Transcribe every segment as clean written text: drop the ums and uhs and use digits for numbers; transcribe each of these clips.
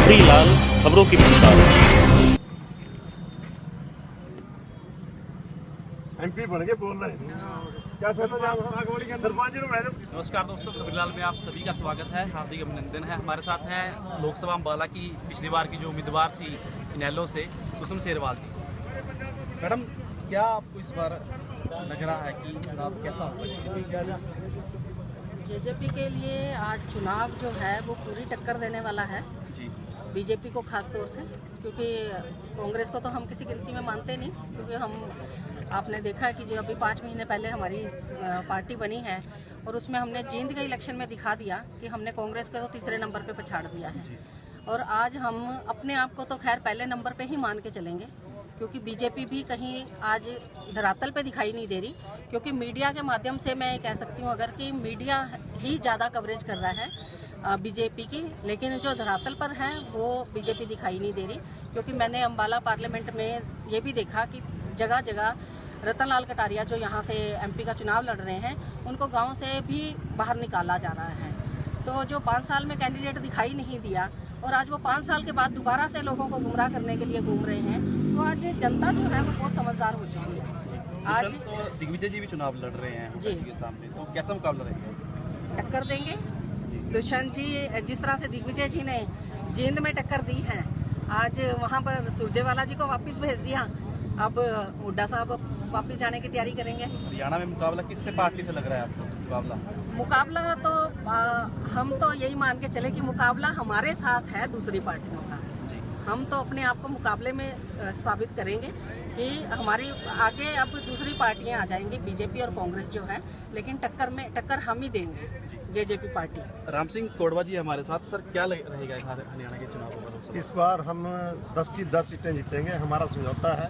खबरी लाल, खबरों की भंडार। एमपी बन के बोल रहे हैं क्या नमस्कार दोस्तों, खबरीलाल में आप सभी का स्वागत है, हार्दिक अभिनंदन है। हमारे साथ है लोकसभा अम्बाला की पिछली बार की जो उम्मीदवार थी इनेलो से कुसुम शेरवाल जी। मैडम, क्या आपको इस बार लग रहा है कि चुनाव कैसा होगा? जेजेपी के लिए आज चुनाव जो है वो पूरी टक्कर देने वाला है जी। बीजेपी को खास तौर से, क्योंकि कांग्रेस को तो हम किसी गिनती में मानते नहीं, क्योंकि हम आपने देखा कि जो अभी 5 महीने पहले हमारी पार्टी बनी है और उसमें हमने जींद के इलेक्शन में दिखा दिया कि हमने कांग्रेस को तो तीसरे नंबर पे पछाड़ दिया है। और आज हम अपने आप को तो खैर पहले नंबर पे ही मान के चलेंगे, क्योंकि बीजेपी भी कहीं आज धरातल पे दिखाई नहीं दे रही। क्योंकि मीडिया के माध्यम से मैं कह सकती हूँ अगर कि मीडिया ही ज़्यादा कवरेज कर रहा है बीजेपी की, लेकिन जो धरातल पर है वो बीजेपी दिखाई नहीं दे रही। क्योंकि मैंने अम्बाला पार्लियामेंट में ये भी देखा कि जगह जगह रतनलाल कटारिया जो यहाँ से एमपी का चुनाव लड़ रहे हैं उनको गांव से भी बाहर निकाला जा रहा है। तो जो 5 साल में कैंडिडेट दिखाई नहीं दिया और आज वो 5 साल के बाद दोबारा से लोगों को गुमराह करने के लिए घूम रहे हैं, तो आज जनता जो है वो बहुत समझदार हो चुकी है। आज तो दिग्विजय जी भी चुनाव लड़ रहे हैं जी के सामने, तो कैसा मुकाबला रहेगा? टक्कर देंगे दुष्यंत जी। जिस तरह से दिग्विजय जी ने जींद में टक्कर दी है, आज वहाँ पर सुरजेवाला जी को वापस भेज दिया, अब हुड्डा साहब वापस जाने की तैयारी करेंगे। हरियाणा में मुकाबला किससे पार्टी से लग रहा है आपको? मुकाबला तो हम तो यही मान के चले कि मुकाबला हमारे साथ है दूसरी पार्टियों का। हम तो अपने आप को मुकाबले में साबित करेंगे कि हमारी आगे अब दूसरी पार्टियां आ जाएंगी, बीजेपी और कांग्रेस जो है, लेकिन टक्कर हम ही देंगे जेजेपी पार्टी। राम सिंह कोडवा जी हमारे साथ। सर, क्या रहेगा हरियाणा के चुनाव में? इस बार हम 10 की 10 सीटें जीतेंगे, हमारा समझौता है।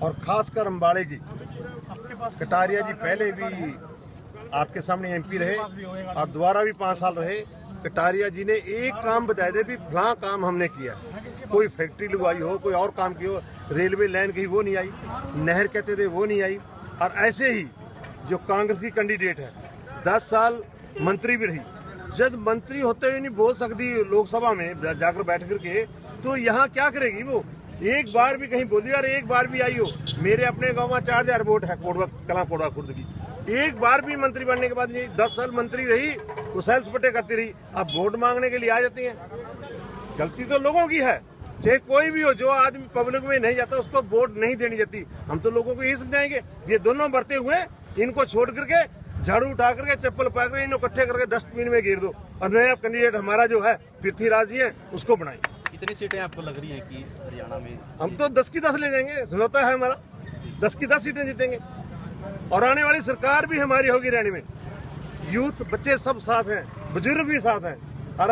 और खासकर अम्बाड़े की कटारिया जी पहले भी आपके सामने एमपी रहे और दोबारा भी 5 साल रहे। कटारिया जी ने एक काम बताए थे भी फलां काम हमने किया, कोई फैक्ट्री लगवाई हो, कोई और काम की हो, रेलवे लाइन कही वो नहीं आई, नहर कहते थे वो नहीं आई। और ऐसे ही जो कांग्रेस की कैंडिडेट है 10 साल मंत्री भी रही, जब मंत्री होते हुए नहीं बोल सकती लोकसभा में जाकर बैठ करके, तो यहाँ क्या करेगी वो? एक बार भी कहीं बोली और एक बार भी आई हो। मेरे अपने गांव में 4000 वोट है कोडवा खुर्द की, एक बार भी मंत्री बनने के बाद नहीं। 10 साल मंत्री रही तो सैल सपाटे करती रही, अब वोट मांगने के लिए आ जाती हैं। गलती तो लोगों की है, चाहे कोई भी हो, जो आदमी पब्लिक में नहीं जाता उसको वोट नहीं देनी जाती। हम तो लोगों को यही समझाएंगे, ये दोनों बढ़ते हुए इनको छोड़ करके झाड़ू उठा करके चप्पल पा कर इनको इकट्ठे करके डस्टबिन में गिर दो और नया कैंडिडेट हमारा जो है पृथ्वीराज जी है उसको बनाए। कितनी सीटें आपको लग रही हैं कि हरियाणा में? हम तो 10 की 10 ले जाएंगे, समझौता है हमारा। 10 की 10 सीटें जीतेंगे और आने वाली सरकार भी हमारी होगी हरियाणा में। यूथ बच्चे सब साथ हैं, बुजुर्ग भी साथ हैं, और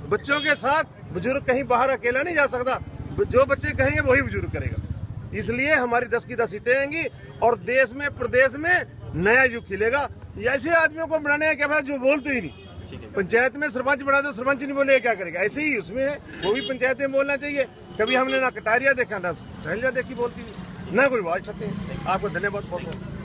बच्चों के साथ बुजुर्ग कहीं बाहर अकेला नहीं जा सकता, जो बच्चे कहेंगे वही बुजुर्ग करेगा। इसलिए हमारी 10 की 10 सीटें आएंगी और देश में प्रदेश में नया युग खिलेगा। ऐसे आदमियों को बनाने का क्या फायदा जो बोलते ही नहीं। पंचायत में सरपंच बना दो, सरपंच नहीं बोले क्या करेगा? ऐसे ही उसमें है, वो भी पंचायत में बोलना चाहिए। कभी हमने ना कटारिया देखा ना शैलजा देखी बोलती, ना कोई बात सकते हैं। आपको धन्यवाद बहुत बहुत।